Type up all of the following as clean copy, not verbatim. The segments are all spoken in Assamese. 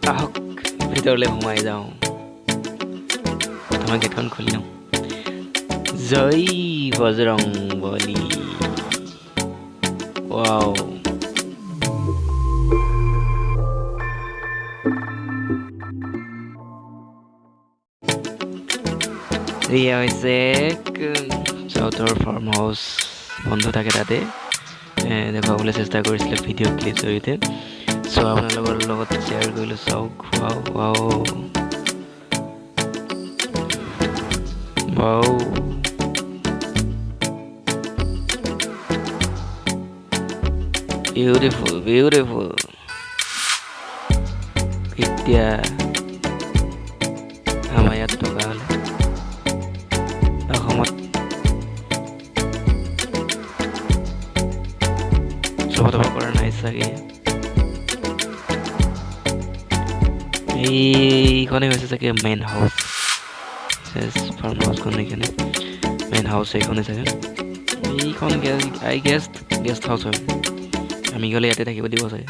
আহক ভিতৰলৈ সোমাই যাওঁ প্ৰথমে গেটখন খুলি লওঁ জয় বজৰং বলী ৱাও এয়া হৈছে চাউথৰ ফাৰ্ম হাউচ বন্ধু থাকে তাতে দেখুৱাবলৈ চেষ্টা কৰিছিলে ভিডিঅ' ক্লিপ জৰিয়তে চ' আপোনালোকৰ লগত শ্বেয়াৰ কৰিলোঁ চাওক ৱাও বিউটিফুল এতিয়া আমাৰ ইয়াত থকা হ'লে অসমত চবত কৰা নাই চাগে এইখনেই হৈছে চাগে মেইন হাউচ ফাৰ্ম হাউচখন এইখনে মেইন হাউচ এইখনেই চাগে এইখন আই গেষ্ট হাউচ হয় আমি গ'লে ইয়াতে থাকিব দিব চাগে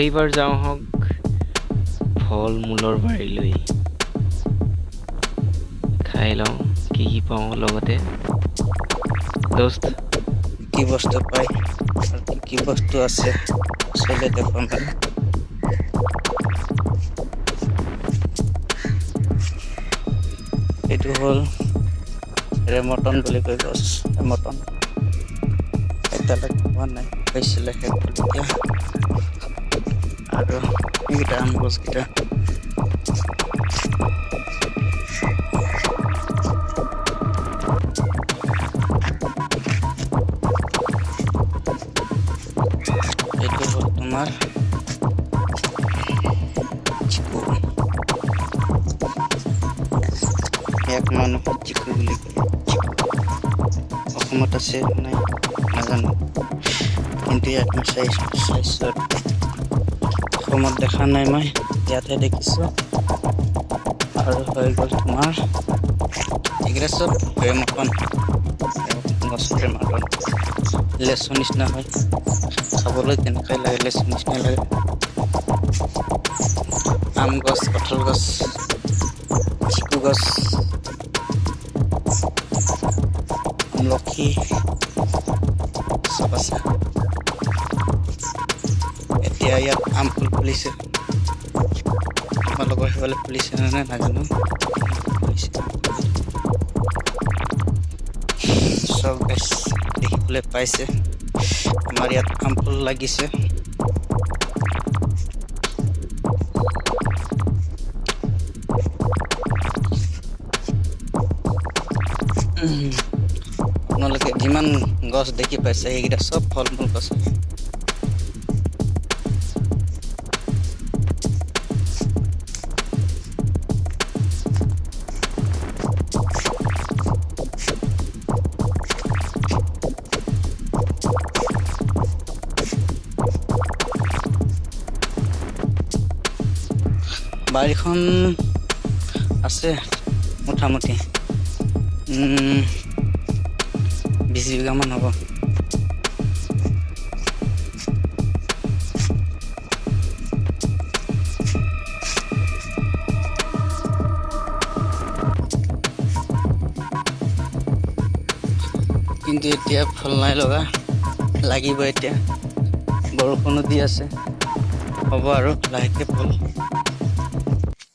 এইবাৰ যাওঁ হওক ফল মূলৰ বাৰীলৈ খাই লওঁ কি কি পাওঁ লগতে দোস্ত কি বস্তু পায় আৰু কি বস্তু আছে চবে দেখুৱাম এইটো হ'ল ৰেমটন বুলি কয় গছ ৰেমটন এতিয়ালৈকে হোৱা নাই হৈছিলে শেষ হ'ল এতিয়া আৰু এইকেইটা আম গছকেইটা এইটো হ'ল তোমাৰ চিকু এক মানুহ চিকু বুলি কয় অসমত আছে নাই নাজানো কিন্তু ইয়াত মই চাইছোঁ অসমত দেখা নাই মই ইয়াতহে দেখিছোঁ আৰু হৈ গ'ল তোমাৰ এইকেইটা চব ৰেমটন গছৰ ৰেমটন লেচু নিচিনা হয় খাবলৈ তেনেকুৱাই লাগে লেচু নিচিনা লাগে আম গছ কঁঠাল গছ চিকু গছ আমলখি চব আছে এতিয়া ইয়াত আম ফুল ফুলিছে তোমালোকৰ সেইফালে ফুলিছে নে নাই নাজানো ফুলিছে চব গছ দেখিবলৈ পাইছে আমাৰ ইয়াত আম ফুল লাগিছে আপোনালোকে যিমান গছ দেখি পাইছে সেইকেইটা চব ফল মূল গছ বাৰীখন আছে মোটামুটি 20 বিঘামান হ'ব কিন্তু এতিয়া ফল নাই লগা লাগিব এতিয়া বৰষুণো দি আছে হ'ব আৰু লাহেকে ফল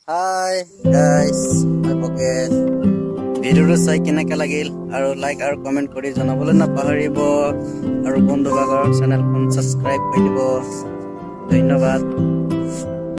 হাই গাইস মই বগেন ভিডিঅ'টো চাই কেনেকৈ লাগিল আৰু লাইক আৰু কমেণ্ট কৰি জনাবলৈ নাপাহৰিব আৰু বন্ধুবৰ্গৰ চেনেলখন ছাবস্ক্ৰাইব কৰি দিব ধন্যবাদ।